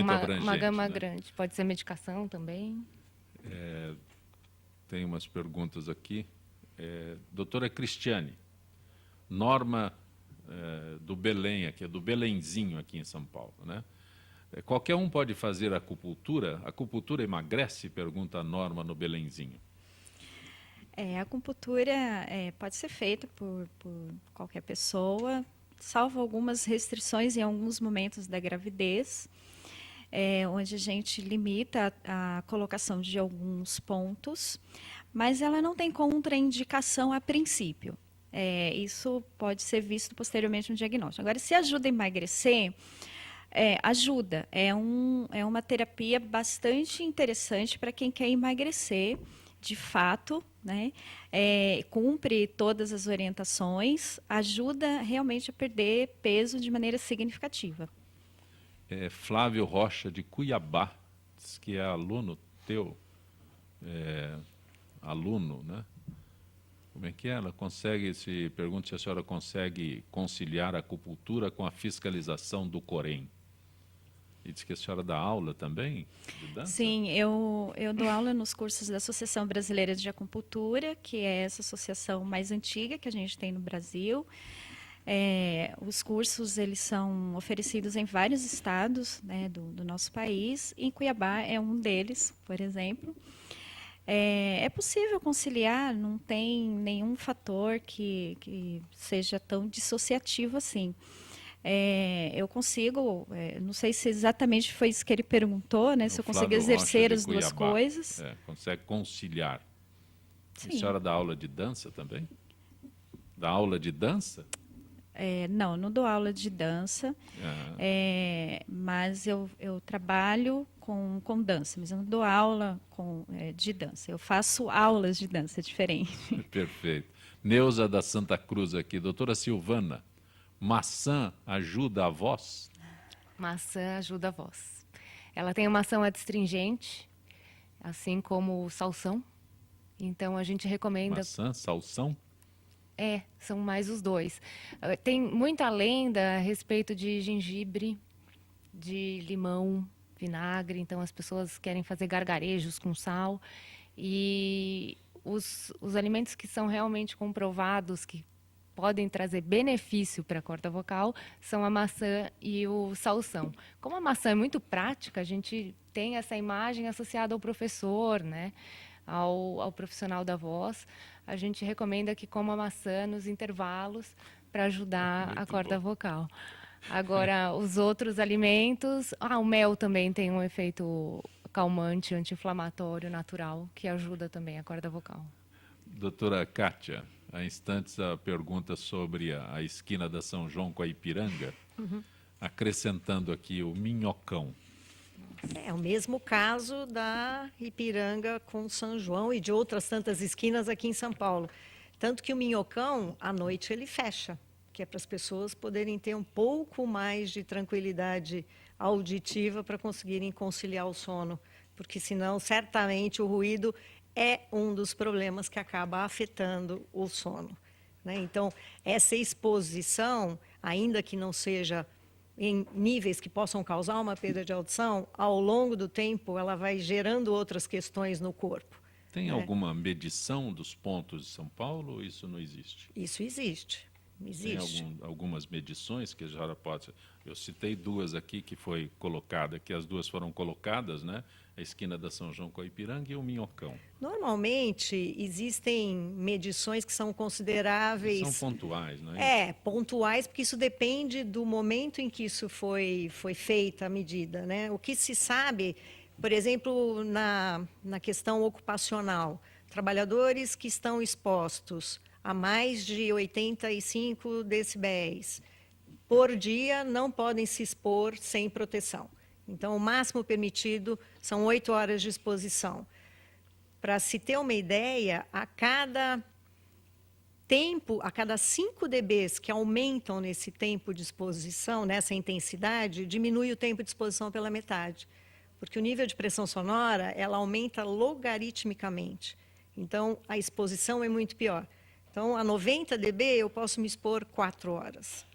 uma abrangente, gama né? grande. Pode ser medicação também. Tem umas perguntas aqui. Doutora Cristiane, norma do Belém, aqui, do Belenzinho aqui em São Paulo, né? Qualquer um pode fazer acupuntura? A acupuntura emagrece? Pergunta a Norma no Belenzinho. A acupuntura pode ser feita por qualquer pessoa, salvo algumas restrições em alguns momentos da gravidez, onde a gente limita a colocação de alguns pontos, mas ela não tem contraindicação a princípio. Isso pode ser visto posteriormente no diagnóstico. Agora, se ajuda a emagrecer, ajuda. É uma terapia bastante interessante para quem quer emagrecer, de fato, né? Cumpre todas as orientações, ajuda realmente a perder peso de maneira significativa. Flávio Rocha, de Cuiabá, diz que é aluno teu, aluno, né? Como é que é? Ela pergunta se a senhora consegue conciliar a acupuntura com a fiscalização do Corém. E diz que a senhora dá aula também de dança? Sim, eu dou aula nos cursos da Associação Brasileira de Acupuntura, que é essa associação mais antiga que a gente tem no Brasil. Os cursos eles são oferecidos em vários estados, né, do nosso país. Em Cuiabá é um deles, por exemplo. É possível conciliar, não tem nenhum fator que seja tão dissociativo assim. Eu consigo, não sei se exatamente foi isso que ele perguntou, né? Se eu consigo Flávio Rocha, exercer de as duas Cuiabá. coisas. Consegue conciliar. Sim. A senhora dá aula de dança também? Dá aula de dança? Não dou aula de dança, mas eu trabalho com dança, mas eu não dou aula de dança. Eu faço aulas de dança, é diferente. Perfeito. Neuza da Santa Cruz aqui. Doutora Silvana, maçã ajuda a voz? Maçã ajuda a voz. Ela tem uma ação adstringente, assim como o salsão. Então, a gente recomenda... Maçã, salsão? São mais os dois. Tem muita lenda a respeito de gengibre, de limão, vinagre. Então, as pessoas querem fazer gargarejos com sal. E os alimentos que são realmente comprovados, que podem trazer benefício para a corda vocal, são a maçã e o salsão. Como a maçã é muito prática, a gente tem essa imagem associada ao professor, né? Ao profissional da voz. A gente recomenda que coma maçã nos intervalos para ajudar a corda vocal. Agora, os outros alimentos... o mel também tem um efeito calmante, anti-inflamatório natural, que ajuda também a corda vocal. Doutora Kátia, há instantes a pergunta sobre a esquina da São João com a Ipiranga, acrescentando aqui o minhocão. É o mesmo caso da Ipiranga com São João e de outras tantas esquinas aqui em São Paulo. Tanto que o minhocão, à noite, ele fecha, que é para as pessoas poderem ter um pouco mais de tranquilidade auditiva para conseguirem conciliar o sono, porque senão, certamente, o ruído é um dos problemas que acaba afetando o sono, né? Então, essa exposição, ainda que não seja em níveis que possam causar uma perda de audição, ao longo do tempo ela vai gerando outras questões no corpo. Tem alguma medição dos pontos de São Paulo ou isso não existe? Isso existe. Existe. Tem algumas medições que a senhora pode... Eu citei duas aqui que foi colocada, que as duas foram colocadas, né? A esquina da São João com a Ipiranga e o minhocão. Normalmente, existem medições que são consideráveis... São pontuais, não é? Pontuais, porque isso depende do momento em que isso foi feita a medida, né? O que se sabe, por exemplo, na questão ocupacional, trabalhadores que estão expostos a mais de 85 decibéis por dia não podem se expor sem proteção. Então, o máximo permitido são 8 horas de exposição. Para se ter uma ideia, a cada 5 dBs que aumentam nesse tempo de exposição, nessa intensidade, diminui o tempo de exposição pela metade. Porque o nível de pressão sonora, ela aumenta logaritmicamente. Então, a exposição é muito pior. Então, a 90 dB eu posso me expor 4 horas.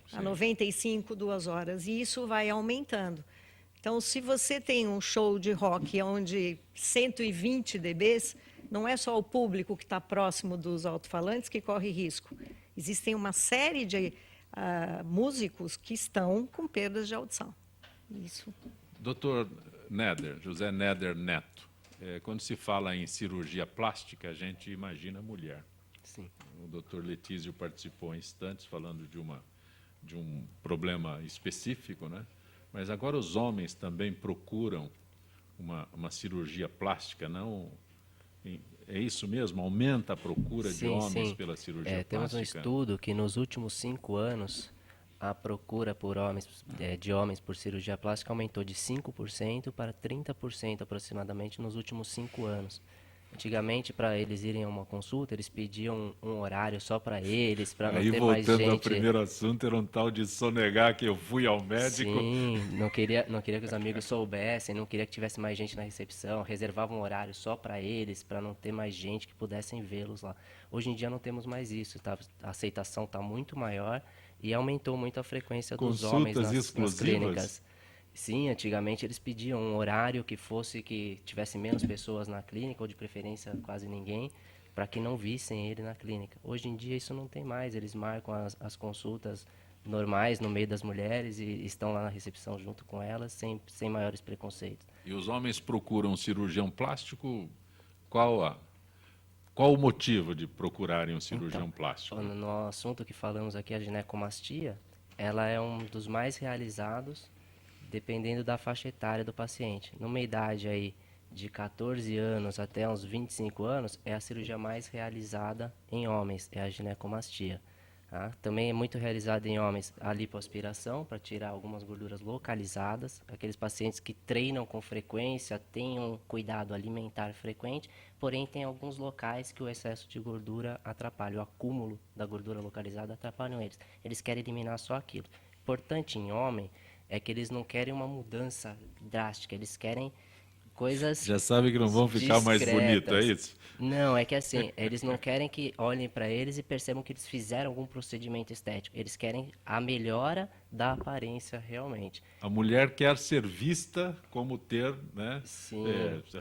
Sim. A 95, 2 horas. E isso vai aumentando. Então, se você tem um show de rock onde 120 dBs, não é só o público que está próximo dos alto-falantes que corre risco. Existem uma série de músicos que estão com perdas de audição. Isso. Doutor Néder, José Néder Neto, quando se fala em cirurgia plástica, a gente imagina mulher. Sim. O doutor Letísio participou em instantes falando de um problema específico, né? Mas agora os homens também procuram uma cirurgia plástica, não? É isso mesmo? Aumenta a procura de homens pela cirurgia plástica? Temos um estudo que nos últimos 5 anos a procura de homens por cirurgia plástica aumentou de 5% para 30% aproximadamente nos últimos 5 anos. Antigamente, para eles irem a uma consulta, eles pediam um horário só para eles, para não ter mais gente. Aí, voltando ao primeiro assunto, era um tal de sonegar que eu fui ao médico. Sim, não queria que os amigos soubessem, não queria que tivesse mais gente na recepção, reservavam um horário só para eles, para não ter mais gente que pudessem vê-los lá. Hoje em dia não temos mais isso, tá? A aceitação está muito maior e aumentou muito a frequência dos homens nas clínicas. Sim, antigamente eles pediam um horário que tivesse menos pessoas na clínica, ou de preferência quase ninguém, para que não vissem ele na clínica. Hoje em dia isso não tem mais, eles marcam as consultas normais no meio das mulheres e estão lá na recepção junto com elas, sem maiores preconceitos. E os homens procuram cirurgião plástico, qual o motivo de procurarem um cirurgião plástico? No assunto que falamos aqui, a ginecomastia, ela é um dos mais realizados, dependendo da faixa etária do paciente. Numa idade aí de 14 anos até uns 25 anos, é a cirurgia mais realizada em homens, é a ginecomastia. Tá? Também é muito realizada em homens a lipoaspiração, para tirar algumas gorduras localizadas. Aqueles pacientes que treinam com frequência, têm um cuidado alimentar frequente, porém tem alguns locais que o excesso de gordura atrapalha, o acúmulo da gordura localizada atrapalham eles. Eles querem eliminar só aquilo. Importante em homem é que eles não querem uma mudança drástica, eles querem coisas Já sabe que não vão ficar mais bonitos, é isso? Não, é que assim, eles não querem que olhem para eles e percebam que eles fizeram algum procedimento estético. Eles querem a melhora da aparência realmente. A mulher quer ser vista como ter, né, Sim.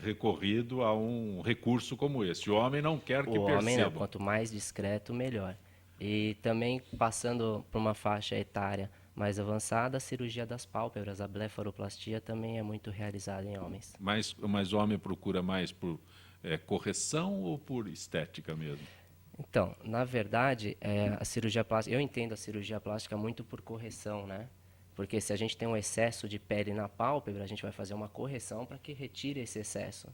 recorrido a um recurso como esse. O homem não quer que O homem não, percebam. quanto mais discreto, melhor. E também, passando por uma faixa etária mais avançada, a cirurgia das pálpebras, a blefaroplastia, também é muito realizada em homens. Mas o homem procura mais por correção ou por estética mesmo? Então, na verdade, a cirurgia plástica, eu entendo a cirurgia plástica muito por correção, né? Porque se a gente tem um excesso de pele na pálpebra, a gente vai fazer uma correção para que retire esse excesso.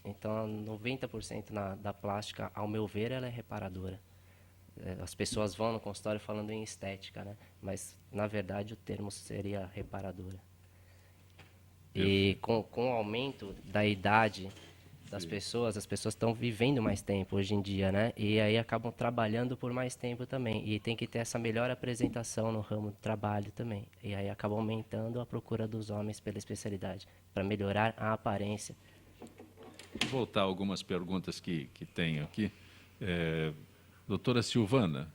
Então, 90% da plástica, ao meu ver, ela é reparadora. As pessoas vão no consultório falando em estética, né? Mas, na verdade, o termo seria reparadora. E com o aumento da idade das pessoas, as pessoas estão vivendo mais tempo hoje em dia, né? E aí acabam trabalhando por mais tempo também. E tem que ter essa melhor apresentação no ramo do trabalho também. E aí acaba aumentando a procura dos homens pela especialidade, para melhorar a aparência. Vou voltar a algumas perguntas que tenho aqui. Doutora Silvana,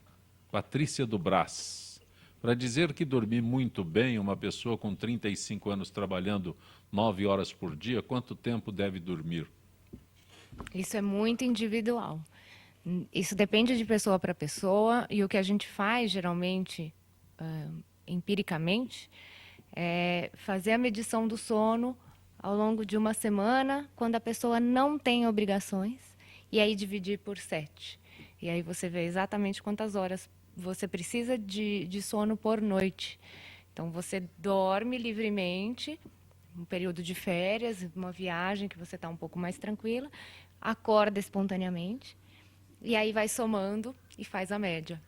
Patrícia do Brás, para dizer que dormi muito bem, uma pessoa com 35 anos trabalhando 9 horas por dia, quanto tempo deve dormir? Isso é muito individual. Isso depende de pessoa para pessoa e o que a gente faz, geralmente, empiricamente, é fazer a medição do sono ao longo de uma semana, quando a pessoa não tem obrigações, e aí dividir por 7. E aí você vê exatamente quantas horas você precisa de sono por noite. Então, você dorme livremente, um período de férias, uma viagem que você está um pouco mais tranquila, acorda espontaneamente, e aí vai somando e faz a média.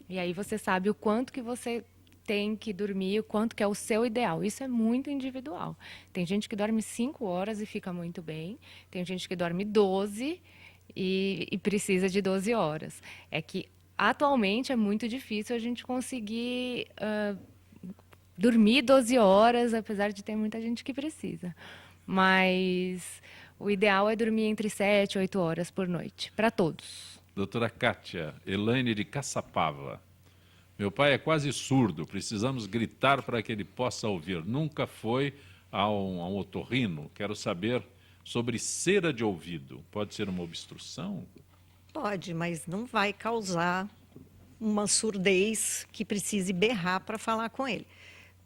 E aí você sabe o quanto que você tem que dormir, o quanto que é o seu ideal. Isso é muito individual. Tem gente que dorme 5 horas e fica muito bem, tem gente que dorme 12 e precisa de 12 horas. É que, atualmente, é muito difícil a gente conseguir dormir 12 horas, apesar de ter muita gente que precisa. Mas o ideal é dormir entre 7 e 8 horas por noite, para todos. Doutora Kátia, Elaine de Caçapava. Meu pai é quase surdo, precisamos gritar para que ele possa ouvir. Nunca foi a um otorrino. Quero saber sobre cera de ouvido. Pode ser uma obstrução? Pode, mas não vai causar uma surdez que precise berrar para falar com ele.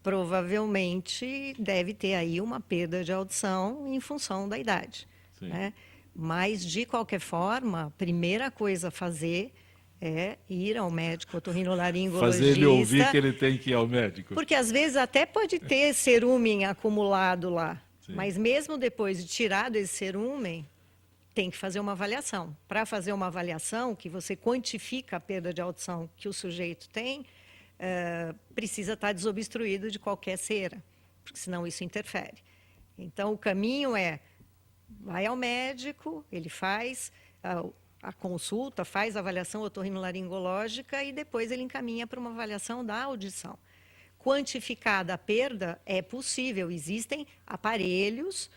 Provavelmente deve ter aí uma perda de audição em função da idade. Né? Mas, de qualquer forma, a primeira coisa a fazer é ir ao médico otorrinolaringologista. Fazer ele ouvir que ele tem que ir ao médico. Porque, às vezes, até pode ter cerúmen acumulado lá. Sim. Mas, mesmo depois de tirado esse cerúmen, tem que fazer uma avaliação. Para fazer uma avaliação, que você quantifica a perda de audição que o sujeito tem, precisa estar desobstruído de qualquer cera, porque senão isso interfere. Então, o caminho é, vai ao médico, ele faz a consulta, faz a avaliação otorrinolaringológica e depois ele encaminha para uma avaliação da audição. Quantificada a perda é possível, existem aparelhos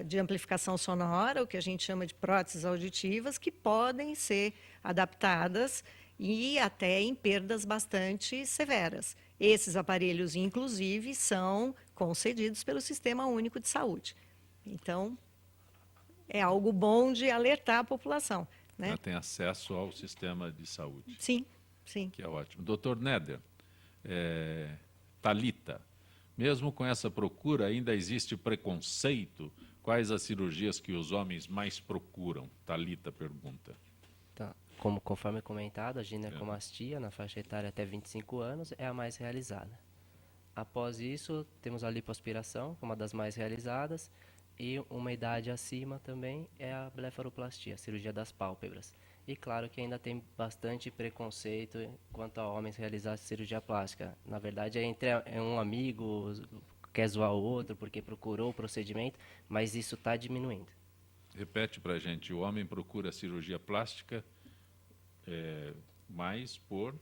de amplificação sonora, o que a gente chama de próteses auditivas, que podem ser adaptadas e até em perdas bastante severas. Esses aparelhos, inclusive, são concedidos pelo Sistema Único de Saúde. Então, é algo bom de alertar a população. né? Ela tem acesso ao sistema de saúde, Sim, sim. que é ótimo. Doutor Néder, Thalita, mesmo com essa procura, ainda existe preconceito? Quais as cirurgias que os homens mais procuram? Thalita pergunta. Tá. Conforme comentado, a ginecomastia na faixa etária até 25 anos é a mais realizada. Após isso, temos a lipoaspiração, uma das mais realizadas, e uma idade acima também é a blefaroplastia, a cirurgia das pálpebras. E claro que ainda tem bastante preconceito quanto a homens realizar cirurgia plástica. Na verdade, é um amigo quer zoar o outro porque procurou o procedimento, mas isso está diminuindo. Repete para a gente, o homem procura cirurgia plástica mais por...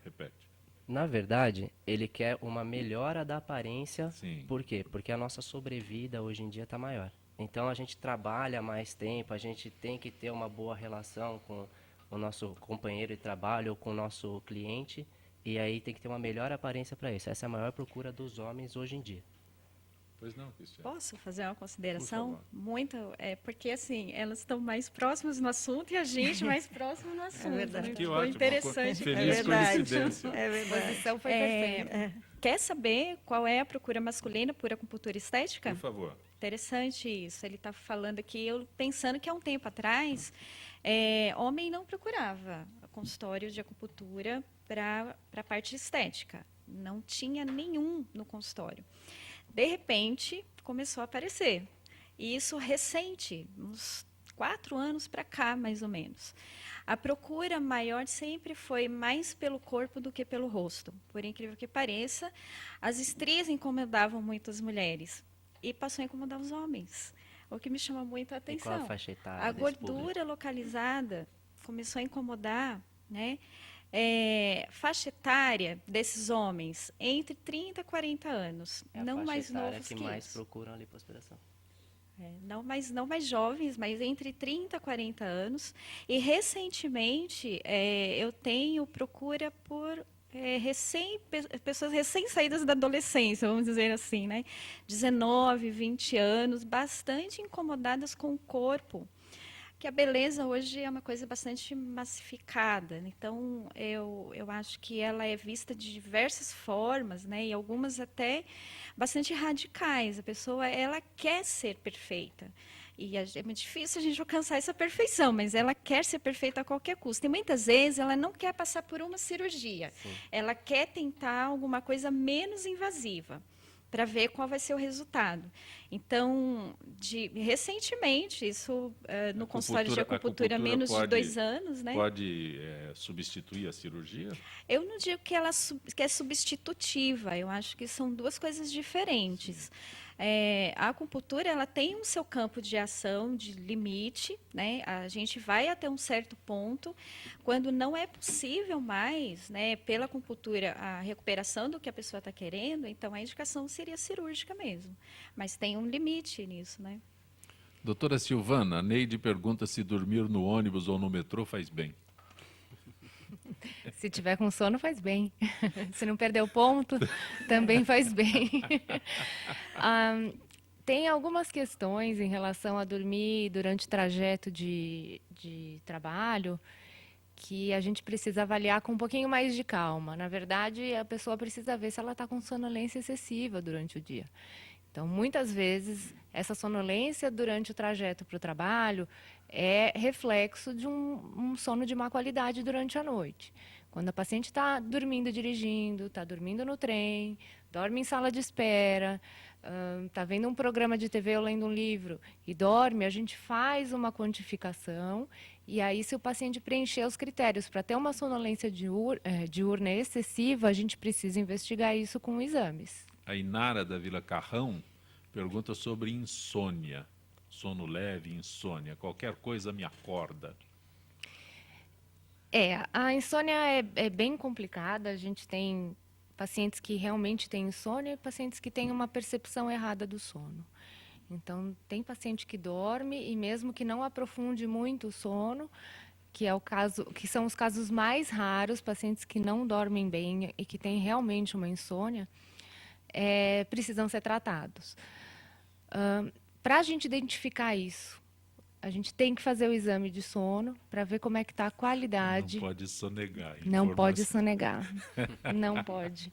Repete. Na verdade, ele quer uma melhora da aparência. Sim. Por quê? Porque a nossa sobrevida hoje em dia está maior. Então, a gente trabalha mais tempo, a gente tem que ter uma boa relação com o nosso companheiro de trabalho ou com o nosso cliente, e aí tem que ter uma melhor aparência para isso. Essa é a maior procura dos homens hoje em dia. Pois não, Cristiane. Posso fazer uma consideração? Por favor. Muito, porque assim, elas estão mais próximas no assunto e a gente mais próximo no assunto. verdade. Né? Que Foi ótimo, interessante. feliz É verdade. coincidência. É A verdade. posição foi perfeita. Quer saber qual é a procura masculina por acupuntura estética? Por favor. Interessante isso. Ele está falando aqui, eu pensando que há um tempo atrás, homem não procurava consultório de acupuntura para a parte estética. Não tinha nenhum no consultório. De repente, começou a aparecer. E isso recente, uns 4 anos para cá, mais ou menos. A procura maior sempre foi mais pelo corpo do que pelo rosto. Por incrível que pareça, as estrias incomodavam muito as mulheres e passou a incomodar os homens, o que me chama muito a E atenção. qual a faixa etária A desse gordura público? localizada começou a incomodar, né? Faixa etária desses homens entre 30 e 40 anos, É a não faixa mais etária novos que que mais isso. procuram a lipoaspiração. Não mais jovens, mas entre 30 e 40 anos. E recentemente eu tenho procura por pessoas recém-saídas da adolescência, vamos dizer assim, né? 19, 20 anos, bastante incomodadas com o corpo. Que a beleza hoje é uma coisa bastante massificada. Então, eu acho que ela é vista de diversas formas, né? E algumas até bastante radicais. A pessoa, ela quer ser perfeita. E é muito difícil a gente alcançar essa perfeição, mas ela quer ser perfeita a qualquer custo. E muitas vezes ela não quer passar por uma cirurgia. Sim. Ela quer tentar alguma coisa menos invasiva, para ver qual vai ser o resultado. Então, recentemente, isso no consultório de acupuntura há menos de 2 anos, né? Pode substituir a cirurgia? Eu não digo que ela que é substitutiva, eu acho que são duas coisas diferentes. A acupuntura ela tem o seu campo de ação, de limite, né? A gente vai até um certo ponto, quando não é possível mais, né, pela acupuntura, a recuperação do que a pessoa está querendo, então a indicação seria cirúrgica mesmo. Mas tem um limite nisso, né? Doutora Silvana, a Neide pergunta se dormir no ônibus ou no metrô faz bem. Se tiver com sono, faz bem. Se não perder o ponto, também faz bem. Tem algumas questões em relação a dormir durante o trajeto de trabalho que a gente precisa avaliar com um pouquinho mais de calma. Na verdade, a pessoa precisa ver se ela está com sonolência excessiva durante o dia. Então, muitas vezes, essa sonolência durante o trajeto para o trabalho é reflexo de um sono de má qualidade durante a noite. Quando a paciente está dormindo dirigindo, está dormindo no trem, dorme em sala de espera, está vendo um programa de TV ou lendo um livro e dorme, a gente faz uma quantificação e aí, se o paciente preencher os critérios para ter uma sonolência diurna excessiva, a gente precisa investigar isso com exames. A Inara da Vila Carrão pergunta sobre insônia. Sono leve, insônia. Qualquer coisa me acorda. A insônia é bem complicada. A gente tem pacientes que realmente têm insônia e pacientes que têm uma percepção errada do sono. Então, tem paciente que dorme e mesmo que não aprofunde muito o sono, que são os casos mais raros, pacientes que não dormem bem e que têm realmente uma insônia, precisam ser tratados. Para a gente identificar isso, a gente tem que fazer o exame de sono para ver como é que está a qualidade. Não pode sonegar. Não pode informação. sonegar. Não pode.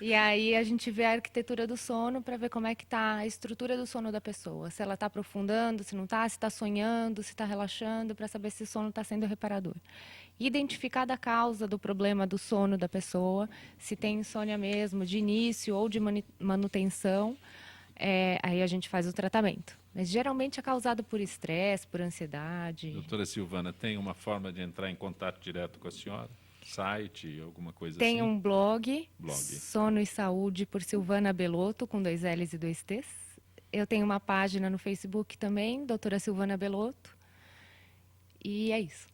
E aí a gente vê a arquitetura do sono para ver como é que está a estrutura do sono da pessoa. Se ela está aprofundando, se não está, se está sonhando, se está relaxando, para saber se o sono está sendo reparador. Identificar a causa do problema do sono da pessoa, se tem insônia mesmo, de início ou de manutenção, aí a gente faz o tratamento. Mas geralmente é causado por estresse, por ansiedade. Doutora Silvana, tem uma forma de entrar em contato direto com a senhora? Site, alguma coisa Tem assim? um blog, Blog. Sono e Saúde, por Silvana Belotto, com 2 L's e 2 T's. Eu tenho uma página no Facebook também, doutora Silvana Belotto. E é isso.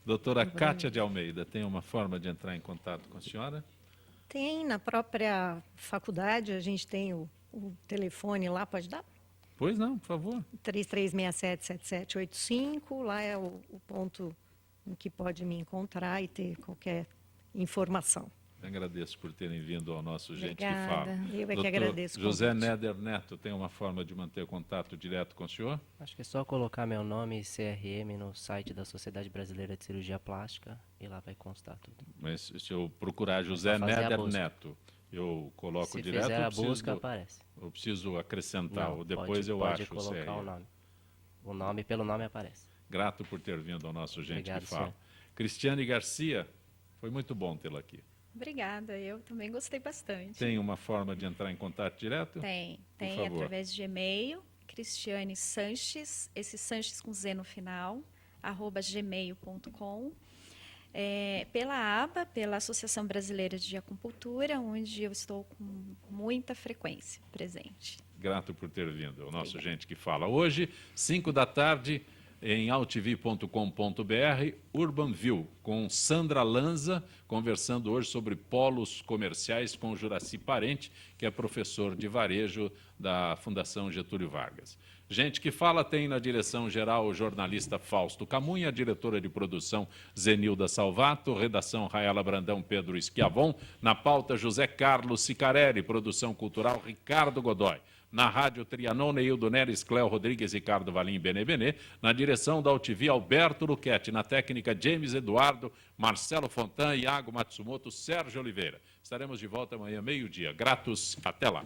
Doutora Cátia de Almeida, tem uma forma de entrar em contato com a senhora? Tem na própria faculdade, a gente tem o telefone lá, pode dar? Pois não, por favor. 3367-7785, lá é o ponto em que pode me encontrar e ter qualquer informação. Agradeço por terem vindo ao nosso Gente que Obrigada. Fala. Eu é que Doutor agradeço o José convite. Néder Neto, tem uma forma de manter contato direto com o senhor? Acho que é só colocar meu nome e CRM no site da Sociedade Brasileira de Cirurgia Plástica e lá vai constar tudo. Mas se eu procurar José fazer a Néder busca. Neto, eu coloco Se direto fizer ou a busca, preciso, aparece. eu preciso acrescentar, Não, ou depois eu pode acho o colocar CRM. o nome. O nome, pelo nome aparece. Grato por ter vindo ao nosso Gente Obrigado, que Fala. senhor. Cristiane Garcia, foi muito bom tê-la aqui. Obrigada, eu também gostei bastante. Tem uma forma de entrar em contato direto? Tem favor. através de e-mail, Cristiane Sanches, esse Sanches com Z no final, @gmail.com. Pela Associação Brasileira de Acupuntura, onde eu estou com muita frequência presente. Grato por ter vindo. É o nosso Gente que Fala. Hoje, 5 da tarde, em altv.com.br, Urban View, com Sandra Lanza, conversando hoje sobre polos comerciais com Juraci Parente, que é professor de varejo da Fundação Getúlio Vargas. Gente que Fala tem na direção-geral o jornalista Fausto Camunha, a diretora de produção Zenilda Salvato, redação Raela Brandão, Pedro Schiavon, na pauta José Carlos Sicarelli, produção cultural Ricardo Godoy. Na Rádio Trianon, Neildo Neres, Cléo Rodrigues, Ricardo Valim e Benê. Na direção da UTV, Alberto Luquete. Na técnica, James Eduardo, Marcelo Fontan, Iago Matsumoto, Sérgio Oliveira. Estaremos de volta amanhã, meio-dia. Gratos, até lá.